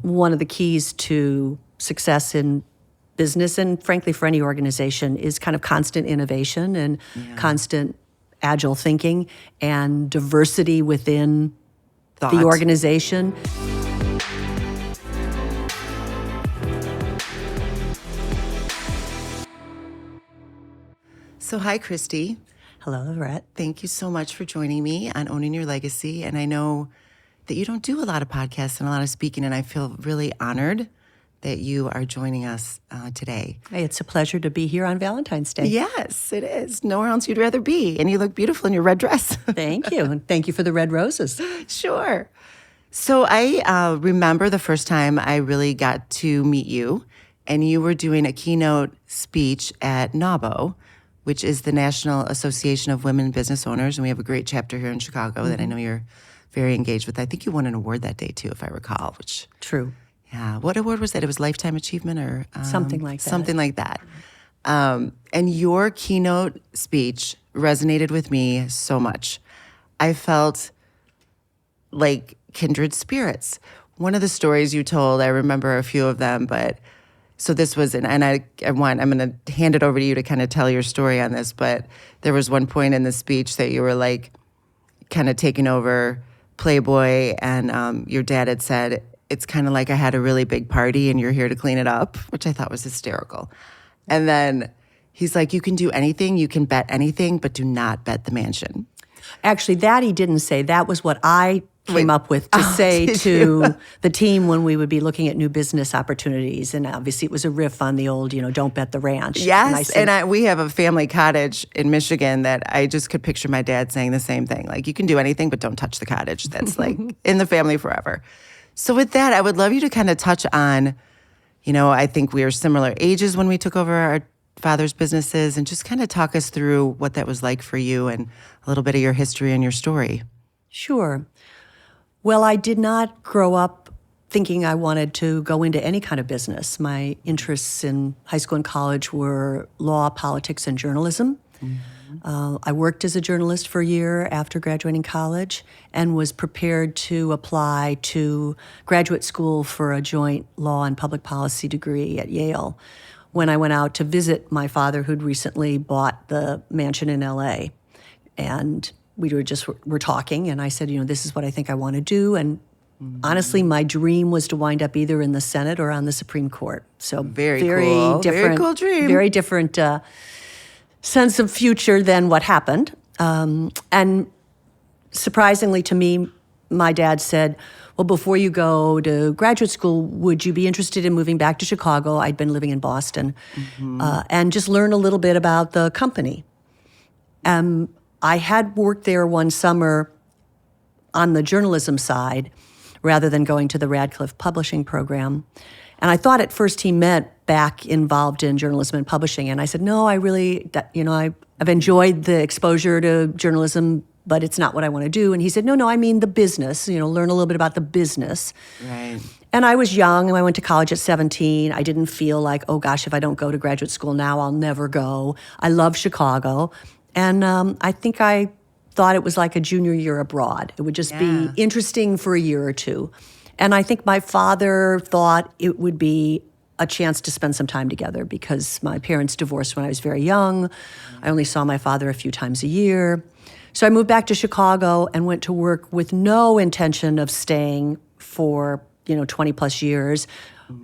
one of the keys to success in business and frankly for any organization is kind of constant innovation and constant agile thinking and diversity within the organization. So hi, Christie. Hello, Laurette. Thank you so much for joining me on Owning Your Legacy. And I know that you don't do a lot of podcasts and a lot of speaking, and I feel really honored that you are joining us today. Hey, it's a pleasure to be here on Valentine's Day. Yes, it is. Nowhere else you'd rather be. And you look beautiful in your red dress. Thank you. And thank you for the red roses. Sure. So I remember the first time I really got to meet you, and you were doing a keynote speech at NAWBO, which is the National Association of Women Business Owners. And we have a great chapter here in Chicago that I know you're very engaged with. I think you won an award that day, too, if I recall. True. Yeah. What award was that? It was Lifetime Achievement or? Something like that. Something like that. And your keynote speech resonated with me so much. I felt like kindred spirits. One of the stories you told, I remember a few of them, but so this was, I'm going to hand it over to you to kind of tell your story on this, but there was one point in the speech that you were like kind of taking over Playboy, and your dad had said, it's kind of like I had a really big party and you're here to clean it up, which I thought was hysterical. And then he's like, you can do anything, you can bet anything, but do not bet the mansion. Actually, that he didn't say. That was what I came up with to say to the team when we would be looking at new business opportunities. And obviously it was a riff on the old, don't bet the ranch. Yes, and we have a family cottage in Michigan that I just could picture my dad saying the same thing. Like, you can do anything, but don't touch the cottage. That's like in the family forever. So with that, I would love you to kind of touch on, I think we are similar ages when we took over our father's businesses, and just kind of talk us through what that was like for you and a little bit of your history and your story. Sure. Well, I did not grow up thinking I wanted to go into any kind of business. My interests in high school and college were law, politics, and journalism. I worked as a journalist for a year after graduating college and was prepared to apply to graduate school for a joint law and public policy degree at Yale when I went out to visit my father, who'd recently bought the mansion in L.A. And we were talking, and I said, this is what I think I want to do. And honestly, my dream was to wind up either in the Senate or on the Supreme Court. So very cool. Different, very cool dream. Very different sense of future than what happened. And surprisingly to me, my dad said, well, before you go to graduate school, would you be interested in moving back to Chicago? I'd been living in Boston, and just learn a little bit about the company. I had worked there one summer on the journalism side rather than going to the Radcliffe publishing program. And I thought at first he meant back involved in journalism and publishing. And I said, no, I really, I've enjoyed the exposure to journalism, but it's not what I want to do. And he said, no, I mean the business, learn a little bit about the business. Right. And I was young, and I went to college at 17. I didn't feel like, oh gosh, if I don't go to graduate school now, I'll never go. I love Chicago. And I think I thought it was like a junior year abroad. It would just be interesting for a year or two. And I think my father thought it would be a chance to spend some time together because my parents divorced when I was very young. I only saw my father a few times a year. So I moved back to Chicago and went to work with no intention of staying for 20 plus years.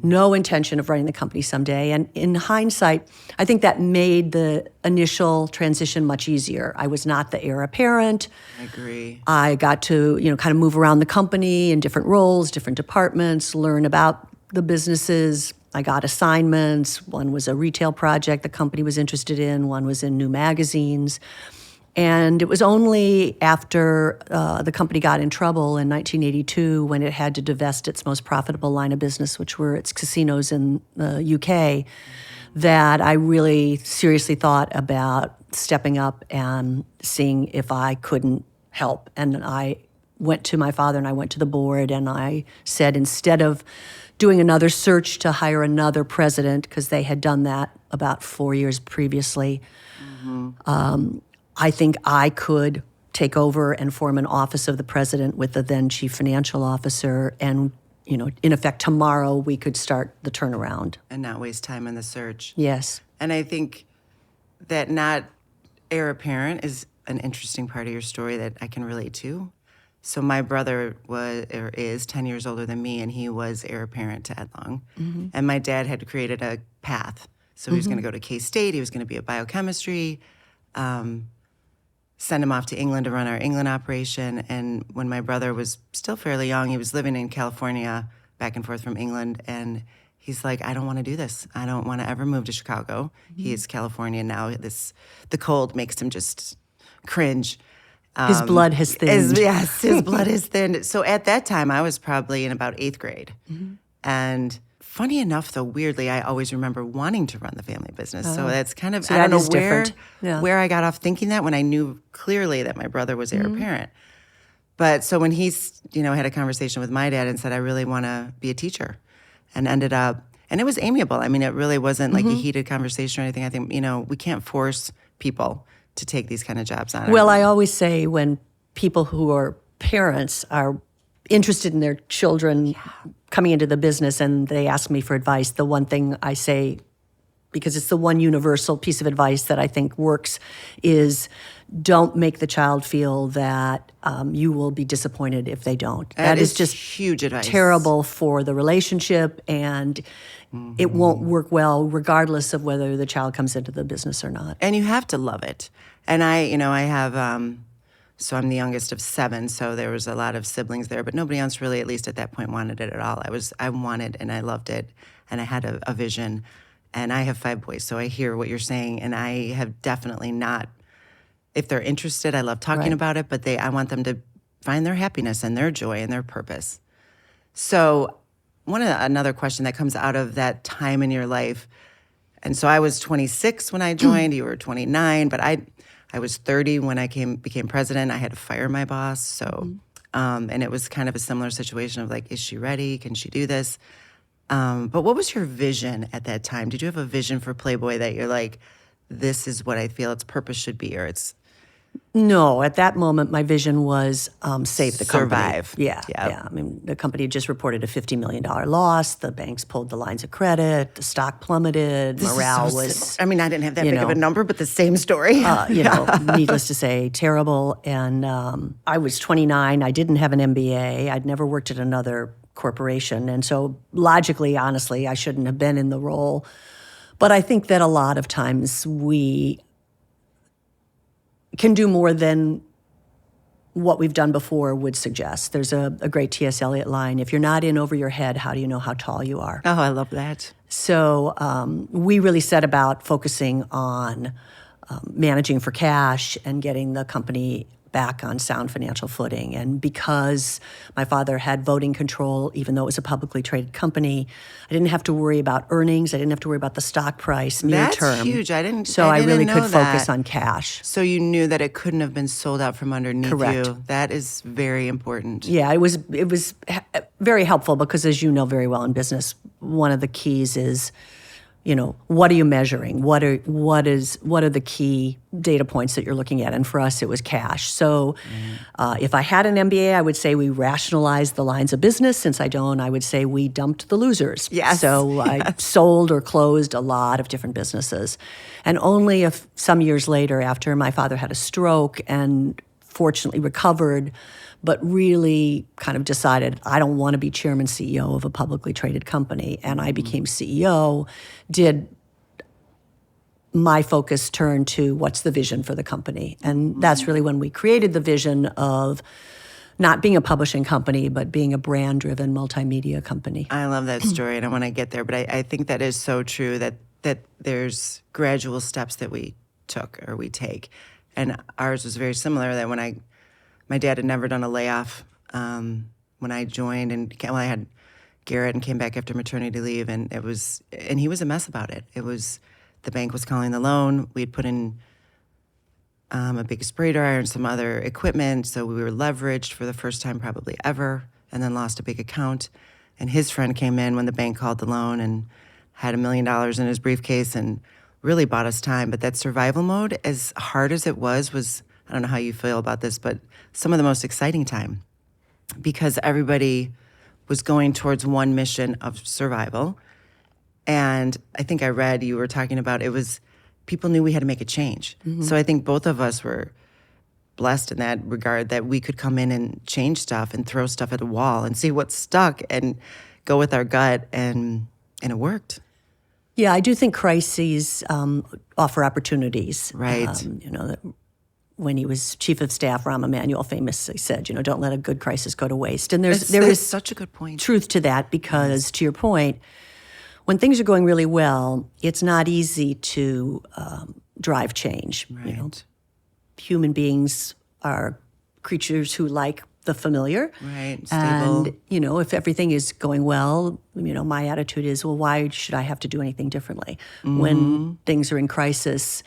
No intention of running the company someday. And in hindsight, I think that made the initial transition much easier. I was not the heir apparent. I agree. I got to, kind of move around the company in different roles, different departments, learn about the businesses. I got assignments. One was a retail project the company was interested in. One was in new magazines. And it was only after the company got in trouble in 1982 when it had to divest its most profitable line of business, which were its casinos in the UK, that I really seriously thought about stepping up and seeing if I couldn't help. And I went to my father and I went to the board and I said, instead of doing another search to hire another president, because they had done that about 4 years previously, I think I could take over and form an office of the president with the then chief financial officer and in effect, tomorrow we could start the turnaround. And not waste time in the search. Yes. And I think that not heir apparent is an interesting part of your story that I can relate to. So my brother is 10 years older than me, and he was heir apparent to Ed Long. And my dad had created a path. So he was going to go to K-State. He was going to be a biochemistry, send him off to England to run our England operation. And when my brother was still fairly young, he was living in California, back and forth from England. And he's like, I don't want to do this. I don't want to ever move to Chicago. He is Californian now. The cold makes him just cringe. His blood has thinned. Yes, his blood is thinned. So at that time, I was probably in about 8th grade. And funny enough, though, weirdly, I always remember wanting to run the family business. So that's kind of, I don't know where I got off thinking that when I knew clearly that my brother was heir apparent. But so when he's, had a conversation with my dad and said, I really want to be a teacher, and ended up, and it was amiable. I mean, it really wasn't like a heated conversation or anything. I think, we can't force people to take these kind of jobs on. Well, I always say when people who are parents are interested in their children coming into the business and they ask me for advice, the one thing I say, because it's the one universal piece of advice that I think works, is don't make the child feel that you will be disappointed if they don't. That is just huge advice. Terrible for the relationship, and it won't work well regardless of whether the child comes into the business or not. And you have to love it. And I have, so I'm the youngest of 7, so there was a lot of siblings there, but nobody else really, at least at that point, wanted it at all. I wanted and I loved it, and I had a vision. And I have 5 boys, so I hear what you're saying, and I have definitely not, if they're interested, I love talking about it, but I want them to find their happiness and their joy and their purpose. So another question that comes out of that time in your life, and so I was 26 when I joined, you were 29, but I was 30 when I became president. I had to fire my boss, so, and it was kind of a similar situation of like, is she ready? Can she do this? But what was your vision at that time? Did you have a vision for Playboy that you're like, this is what I feel its purpose should be, or it's... No, at that moment, my vision was save the company. Survive. Yeah. I mean, the company had just reported a $50 million loss. The banks pulled the lines of credit. The stock plummeted. Morale was... I mean, I didn't have that big of a number, but the same story. Needless to say, terrible. And I was 29. I didn't have an MBA. I'd never worked at another corporation. And so logically, honestly, I shouldn't have been in the role. But I think that a lot of times we can do more than what we've done before would suggest. There's a great T.S. Eliot line, if you're not in over your head, how do you know how tall you are? Oh, I love that. So we really set about focusing on managing for cash and getting the company back on sound financial footing. And because my father had voting control, even though it was a publicly traded company, I didn't have to worry about earnings. I didn't have to worry about the stock price near term. That's huge. I didn't really know could focus that. on cash. So you knew that it couldn't have been sold out from underneath Correct. you. That is very important. Yeah, it was very helpful because, as you know very well in business, one of the keys is, what are you measuring? What are the key data points that you're looking at? And for us, it was cash. So if I had an MBA, I would say we rationalized the lines of business. Since I don't, I would say we dumped the losers. Yes. So I sold or closed a lot of different businesses. And only some years later, after my father had a stroke and fortunately recovered, but really kind of decided, I don't want to be chairman CEO of a publicly traded company. And I became CEO, did my focus turn to what's the vision for the company? And that's really when we created the vision of not being a publishing company, but being a brand-driven multimedia company. I love that story, and I want to get there. But I think that is so true, that there's gradual steps that we took or we take. And ours was very similar, that when my dad had never done a layoff when I joined, and I had Garrett and came back after maternity leave, and he was a mess about it. The bank was calling the loan. We'd put in a big spray dryer and some other equipment, so we were leveraged for the first time probably ever, and then lost a big account. And his friend came in when the bank called the loan and had $1 million in his briefcase and really bought us time. But that survival mode, as hard as it was, I don't know how you feel about this, but some of the most exciting time, because everybody was going towards one mission of survival. And I think I read you were talking about it was people knew we had to make a change. So I think both of us were blessed in that regard that we could come in and change stuff and throw stuff at the wall and see what stuck and go with our gut, and it worked. Yeah, I do think crises offer opportunities. Right. When he was chief of staff, Rahm Emanuel famously said, don't let a good crisis go to waste. And there That's is such a good point. truth to that because, to your point, when things are going really well, it's not easy to drive change. Right. Human beings are creatures who like the familiar. Right, stable. And, if everything is going well, my attitude is, well, why should I have to do anything differently? When things are in crisis,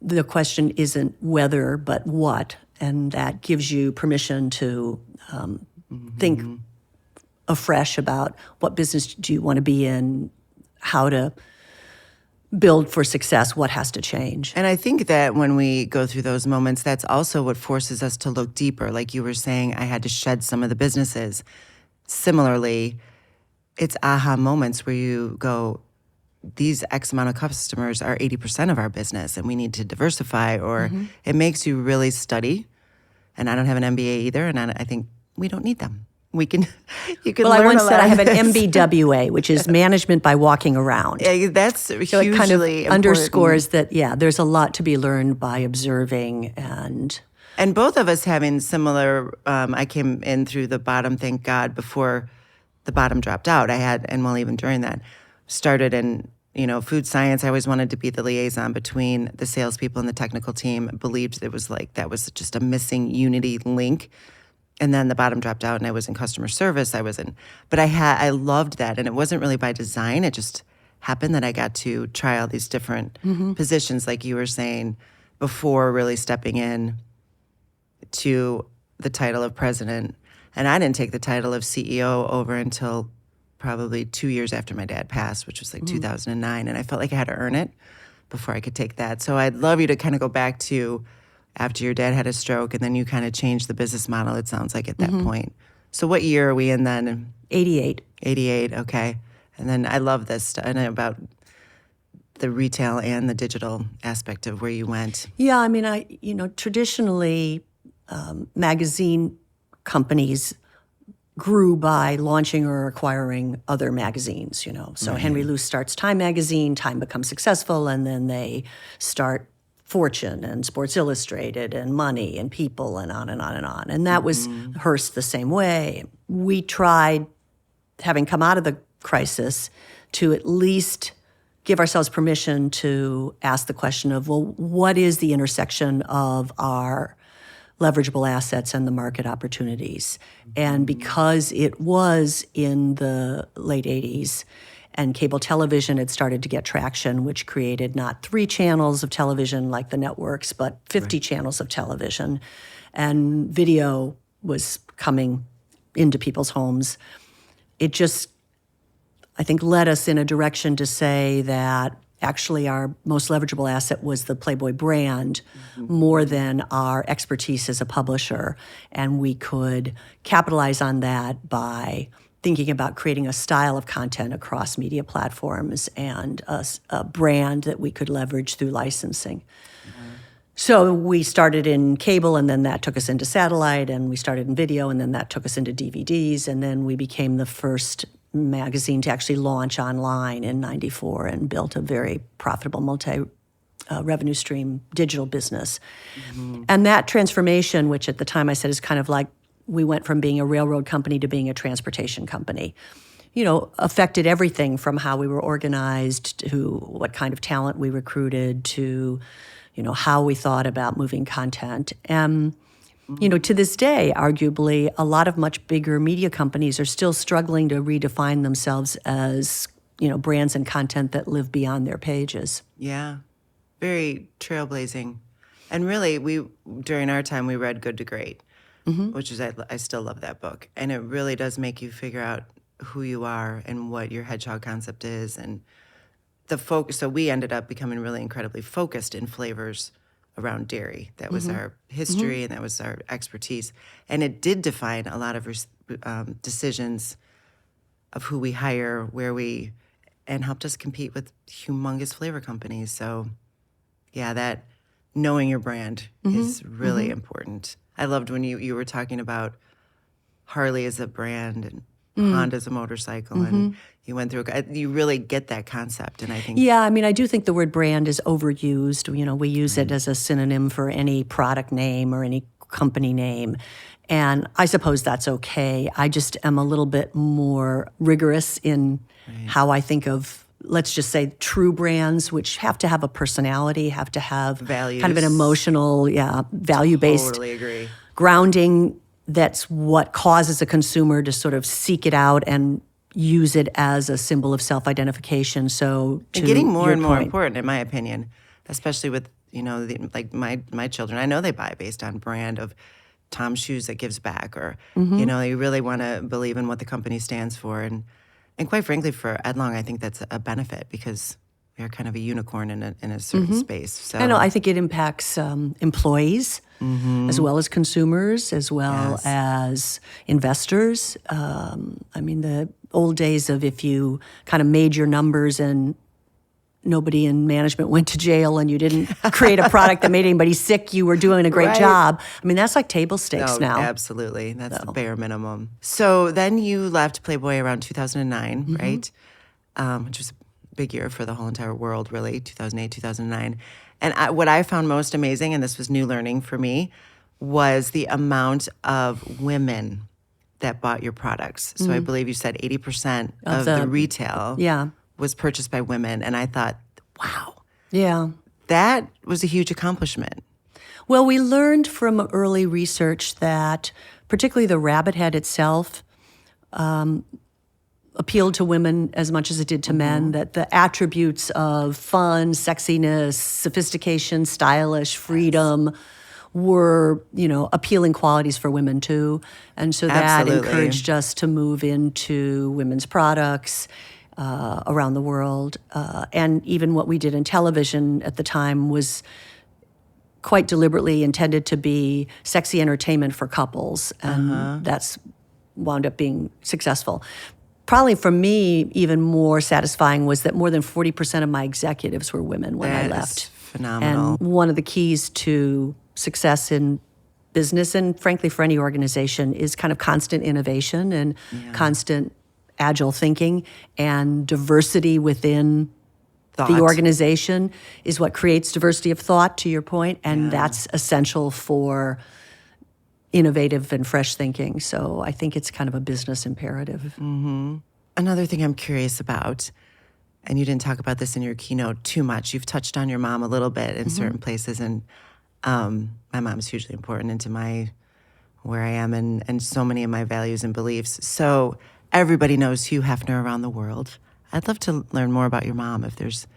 the question isn't whether, but what. And that gives you permission to think afresh about what business do you want to be in, how to build for success, what has to change. And I think that when we go through those moments, that's also what forces us to look deeper. Like you were saying, I had to shed some of the businesses. Similarly, it's aha moments where you go, these X amount of customers are 80% of our business and we need to diversify, or it makes you really study. And I don't have an MBA either, and I think we don't need them. You can Well, learn I once a lot said I of have an this. MBWA, which is management by walking around. Yeah, that's So hugely it kind of important. underscores that, there's a lot to be learned by observing and both of us having similar, I came in through the bottom, thank God, before the bottom dropped out. Even during that, started in, food science. I always wanted to be the liaison between the salespeople and the technical team. Believed it was like, that was just a missing unity link. And then the bottom dropped out and I was in customer service. But I loved that. And it wasn't really by design. It just happened that I got to try all these different positions, like you were saying, before really stepping in to the title of president. And I didn't take the title of CEO over until probably 2 years after my dad passed, which was like 2009. And I felt like I had to earn it before I could take that. So I'd love you to kind of go back to after your dad had a stroke and then you kind of changed the business model, it sounds like, at that point. So what year are we in then? 88. 88, okay. And then I love this and about the retail and the digital aspect of where you went. Yeah, I mean, traditionally, magazine companies grew by launching or acquiring other magazines, So Henry Luce starts Time magazine, Time becomes successful, and then they start Fortune and Sports Illustrated and Money and People and on and on and on. And that was Hearst the same way. We tried, having come out of the crisis, to at least give ourselves permission to ask the question of, well, what is the intersection of our leverageable assets and the market opportunities? And because it was in the late 80s, and cable television had started to get traction, which created not 3 channels of television like the networks, but 50 channels of television. And video was coming into people's homes. It just, I think, led us in a direction to say that actually our most leverageable asset was the Playboy brand more than our expertise as a publisher. And we could capitalize on that by thinking about creating a style of content across media platforms and a brand that we could leverage through licensing. So we started in cable, and then that took us into satellite, and we started in video, and then that took us into DVDs, and then we became the first magazine to actually launch online in '94 and built a very profitable multi-revenue stream digital business. And that transformation, which at the time I said is kind of like we went from being a railroad company to being a transportation company, affected everything from how we were organized to what kind of talent we recruited to, how we thought about moving content. And, to this day, arguably, a lot of much bigger media companies are still struggling to redefine themselves as, brands and content that live beyond their pages. Yeah, very trailblazing. And really, during our time, we read Good to Great. Which is, I still love that book. And it really does make you figure out who you are and what your hedgehog concept is. And the focus, so we ended up becoming really incredibly focused in flavors around dairy. That was our history and that was our expertise. And it did define a lot of decisions of who we hire, and helped us compete with humongous flavor companies. So, yeah, that knowing your brand is really important. I loved when you were talking about Harley as a brand and Honda as a motorcycle, and you went through. You really get that concept, and I think. Yeah, I mean, I do think the word brand is overused. You know, we use it as a synonym for any product name or any company name. And I suppose that's okay. I just am a little bit more rigorous in how I think of, let's just say, true brands, which have to have a personality, have to have Values. kind of an emotional, value-based Totally agree. grounding. That's what causes a consumer to sort of seek it out and use it as a symbol of self-identification. So And getting more your and more point, important, in my opinion, especially with, like my children. I know they buy based on brand of Tom Shoes that gives back, or, they really want to believe in what the company stands for. And quite frankly, for Ed Long, I think that's a benefit because we are kind of a unicorn in a certain space. So I know, I think it impacts employees as well as consumers, as well as investors. I mean, the old days of if you kind of made your numbers and nobody in management went to jail and you didn't create a product that made anybody sick, you were doing a great Right. job. I mean, that's like table stakes now. Absolutely. That's the bare minimum. So then you left Playboy around 2009, right? Which was a big year for the whole entire world, really, 2008, 2009. And what I found most amazing, and this was new learning for me, was the amount of women that bought your products. So I believe you said 80% of the retail was purchased by women. And I thought, wow, that was a huge accomplishment. Well, we learned from early research that particularly the rabbit head itself appealed to women as much as it did to men, that the attributes of fun, sexiness, sophistication, stylish, freedom were, appealing qualities for women too. And so that Absolutely. encouraged us to move into women's products around the world. And even what we did in television at the time was quite deliberately intended to be sexy entertainment for couples. And that's wound up being successful. Probably for me, even more satisfying was that more than 40% of my executives were women when I That left. is phenomenal. And one of the keys to success in business and frankly for any organization is kind of constant innovation and constant agile thinking, and diversity within the organization is what creates diversity of thought, to your point, and that's essential for innovative and fresh thinking. So I think it's kind of a business imperative. Another thing I'm curious about, and you didn't talk about this in your keynote too much, you've touched on your mom a little bit in certain places, and my mom is hugely important into where I am and so many of my values and beliefs. So everybody knows Hugh Hefner around the world. I'd love to learn more about your mom, if there's,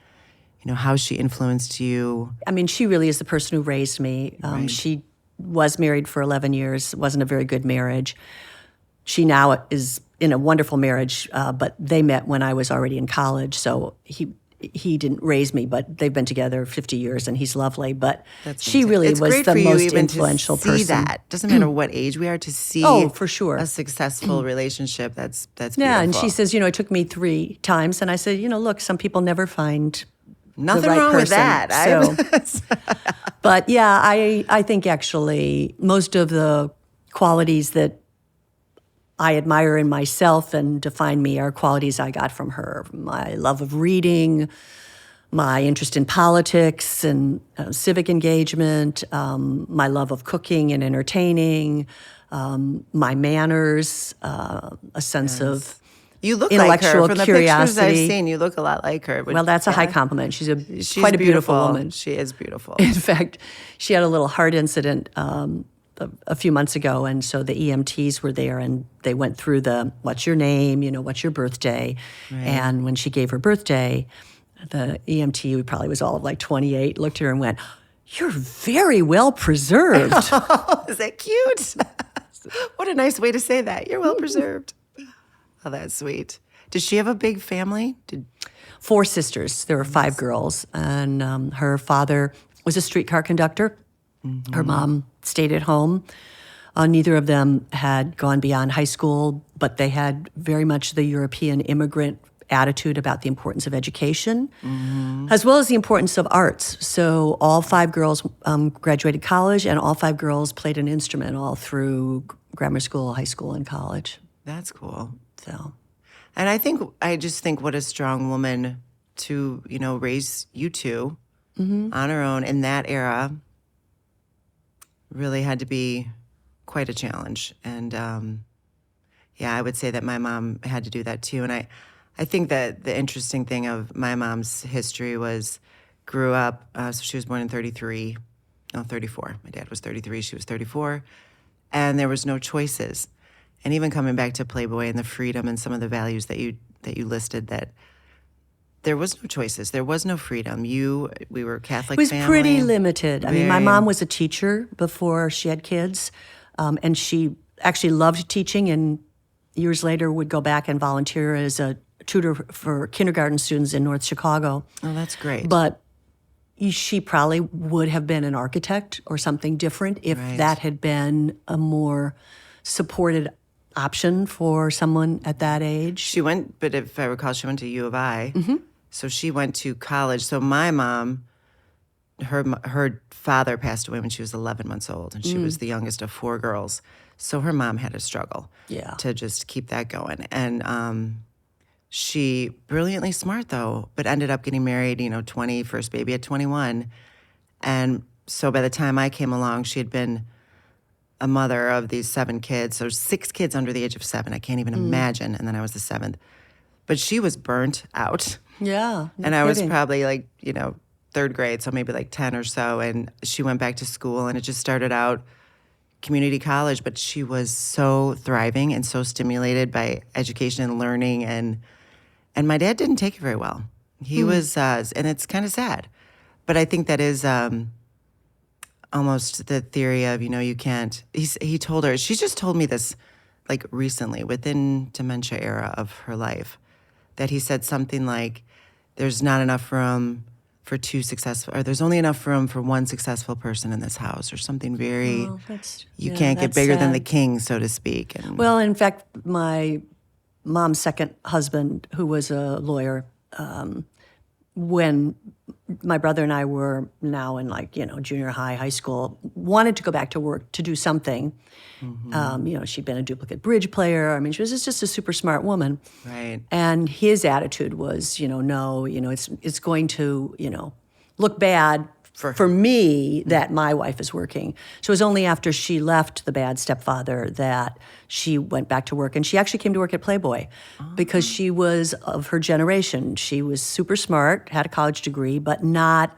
how she influenced you. I mean, she really is the person who raised me. She was married for 11 years. It wasn't a very good marriage. She now is in a wonderful marriage, but they met when I was already in college. So he didn't raise me, but they've been together 50 years, and he's lovely. But she really It's was great the for you most even influential to see person. that. Doesn't matter what age we are, to see Oh, for sure. a successful relationship. That's beautiful. Yeah, and she says, it took me 3 times. And I said, look, some people never find nothing the right wrong person. with that. So, but yeah, I think actually most of the qualities that I admire in myself and define me are qualities I got from her. My love of reading, my interest in politics and civic engagement, my love of cooking and entertaining, my manners, a sense of You look like intellectual her. From the pictures I've curiosity. seen, you look a lot like her. Well, that's a high compliment. She's quite a beautiful woman. She is beautiful. In fact, she had a little heart incident a few months ago, and so the EMTs were there, and they went through what's your name, what's your birthday, and when she gave her birthday, the EMT, who probably was all of like 28, looked at her and went, "You're very well preserved." Is that cute? What a nice way to say that. You're well preserved. Oh, that's sweet. Does she have a big family? 4 sisters. There were 5 girls, and her father was a streetcar conductor. Her mom stayed at home. Neither of them had gone beyond high school, but they had very much the European immigrant attitude about the importance of education, as well as the importance of arts. So all 5 girls graduated college, and all 5 girls played an instrument all through grammar school, high school, and college. That's cool. So, And I just think what a strong woman to, raise you 2 on her own in that era really had to be quite a challenge. And I would say that my mom had to do that too. And I think that the interesting thing of my mom's history was grew up, so she was born in 34. My dad was 33, she was 34. And there was no choices. And even coming back to Playboy and the freedom and some of the values that you listed, that there was no choices. There was no freedom. We were a Catholic it was family. pretty limited. I mean, my Very. mom was a teacher before she had kids, and she actually loved teaching, and years later would go back and volunteer as a tutor for kindergarten students in North Chicago. Oh, that's great. But she probably would have been an architect or something different if Right. that had been a more supported option for someone at that age. She went, but if I recall, she went to U of I. So she went to college. So my mom, her father passed away when she was 11 months old, and she was the youngest of 4 girls. So her mom had to struggle to just keep that going. And she, brilliantly smart though, but ended up getting married, 20, first baby at 21. And so by the time I came along, she had been a mother of these 7 kids. So 6 kids under the age of 7. I can't even imagine. And then I was the 7th. But she was burnt out. Yeah. no And I was kidding. probably like, 3rd grade, so maybe like 10 or so. And she went back to school, and it just started out community college. But she was so thriving and so stimulated by education and learning. And my dad didn't take it very well. He was, and it's kind of sad. But I think that is almost the theory of, you can't, he told her, she just told me this like recently within dementia era of her life, that he said something like, there's not enough room for 2 successful, or there's only enough room for 1 successful person in this house, or something very, you can't get that's bigger than sad. the king, so to speak. And Well, in fact, my mom's second husband, who was a lawyer, when my brother and I were now in junior high, high school, wanted to go back to work to do something. She'd been a duplicate bridge player. I mean, she was just a super smart woman. Right. And his attitude was, no, it's going to, look bad for me that my wife is working. So it was only after she left the bad stepfather that she went back to work. And she actually came to work at Playboy because she was of her generation. She was super smart, had a college degree, but not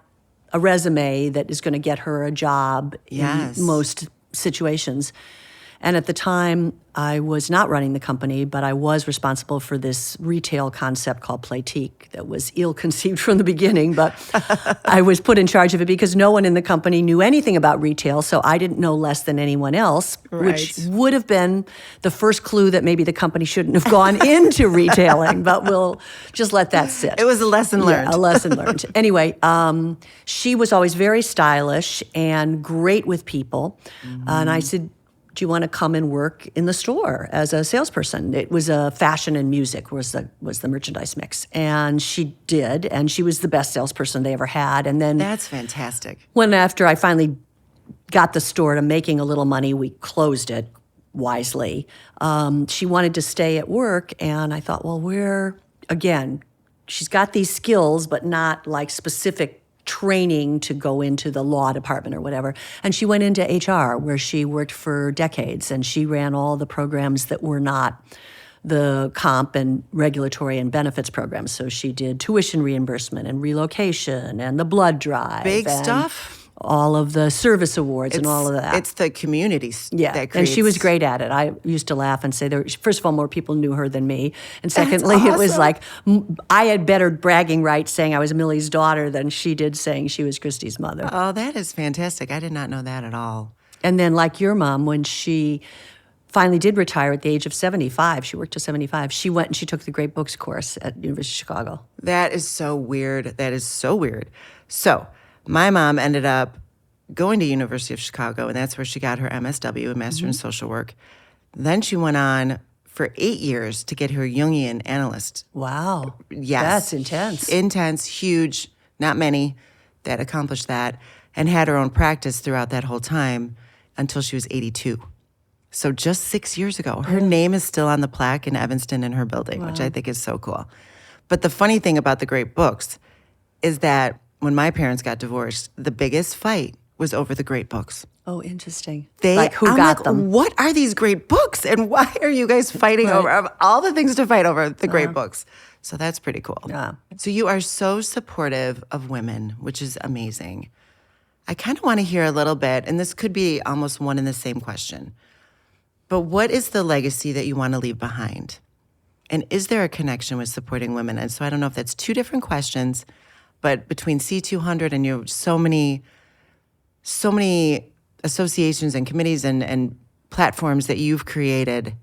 a resume that is going to get her a job Yes. in most situations. And at the time, I was not running the company, but I was responsible for this retail concept called Playtique that was ill-conceived from the beginning, but I was put in charge of it because no one in the company knew anything about retail, so I didn't know less than anyone else, which Right. would have been the first clue that maybe the company shouldn't have gone into retailing, but we'll just let that sit. It was a lesson learned. Yeah, a lesson learned. Anyway, she was always very stylish and great with people, and I said, do you want to come and work in the store as a salesperson? It was fashion and music was the merchandise mix. And she did, and she was the best salesperson they ever had. And then That's fantastic. when after I finally got the store to making a little money, we closed it wisely. She wanted to stay at work, and I thought, well, she's got these skills, but not like specific training to go into the law department or whatever. And she went into HR, where she worked for decades, and she ran all the programs that were not the comp and regulatory and benefits programs. So she did tuition reimbursement and relocation and the blood drive. Big and stuff. All of the service awards and all of that. It's the communities that creates. And she was great at it. I used to laugh and say, first of all, more people knew her than me. And secondly, it was awesome. like, I had better bragging rights saying I was Millie's daughter than she did saying she was Christie's mother. Oh, that is fantastic. I did not know that at all. And then like your mom, when she finally did retire at the age of 75, she worked to 75, she went and she took the Great Books course at University of Chicago. That is so weird. That is so weird. So my mom ended up going to University of Chicago, and that's where she got her MSW, a Master in Social Work. Then she went on for 8 years to get her Jungian analyst. Wow. Yes. That's intense. Intense, huge, not many that accomplished that, and had her own practice throughout that whole time until she was 82. So just 6 years ago. Her name is still on the plaque in Evanston in her building, which I think is so cool. But the funny thing about the great books is that when my parents got divorced, the biggest fight was over the great books. Oh, interesting. I'm who got like, them? What are these great books? And why are you guys fighting over of all the things to fight over the great books? So that's pretty cool. Yeah. So you are so supportive of women, which is amazing. I kind of want to hear a little bit, and this could be almost one and the same question, but what is the legacy that you want to leave behind? And is there a connection with supporting women? And so I don't know if that's two different questions, but between C200 and you, so many associations and committees and platforms that you've created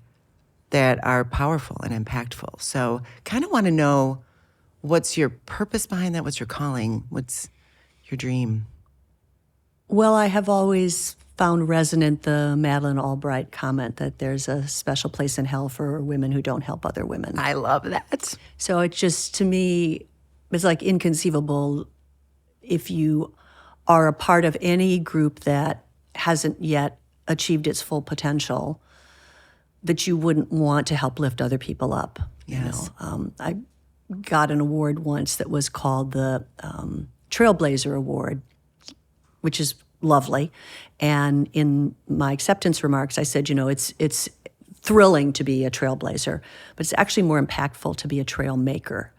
that are powerful and impactful. So kind of want to know, what's your purpose behind that? What's your calling? What's your dream? Well, I have always found resonant the Madeleine Albright comment that there's a special place in hell for women who don't help other women. I love that. So it just, to me, it's like inconceivable if you are a part of any group that hasn't yet achieved its full potential, that you wouldn't want to help lift other people up. Yes. I got an award once that was called the Trailblazer Award, which is lovely. And in my acceptance remarks, I said, it's thrilling to be a trailblazer, but it's actually more impactful to be a trail maker,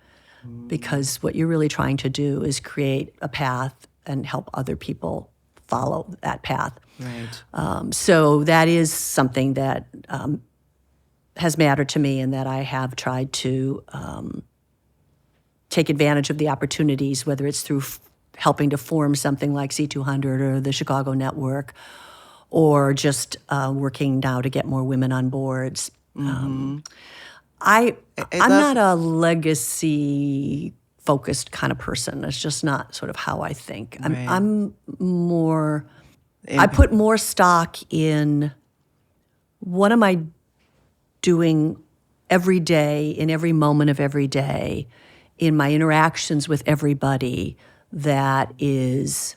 because what you're really trying to do is create a path and help other people follow that path. Right. So that is something that has mattered to me, and that I have tried to take advantage of the opportunities, whether it's through helping to form something like C200 or the Chicago Network, or just working now to get more women on boards. I'm not a legacy-focused kind of person. It's just not sort of how I think. I'm more, I put more stock in what am I doing every day, in every moment of every day, in my interactions with everybody, that is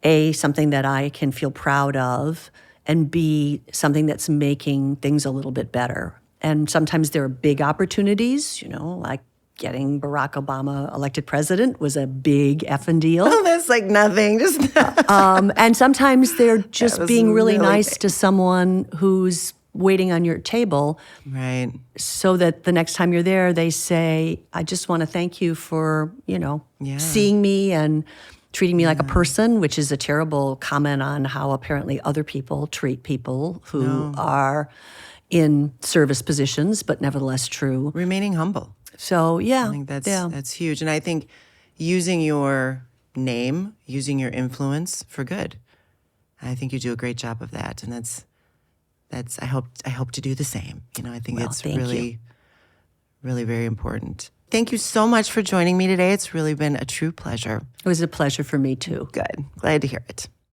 A, something that I can feel proud of, and B, something that's making things a little bit better. And sometimes there are big opportunities, like getting Barack Obama elected president was a big effing deal. Oh, that's like nothing. Just and sometimes they're just being really nice big. to someone who's waiting on your table. Right. So that the next time you're there, they say, I just want to thank you for, seeing me and treating me like a person, which is a terrible comment on how apparently other people treat people who are in service positions, but nevertheless true. Remaining humble. So, yeah. I think that's huge. And I think using your name, using your influence for good. I think you do a great job of that. And that's I hope to do the same. I think it's really, really very important. Thank you so much for joining me today. It's really been a true pleasure. It was a pleasure for me too. Good. Glad to hear it.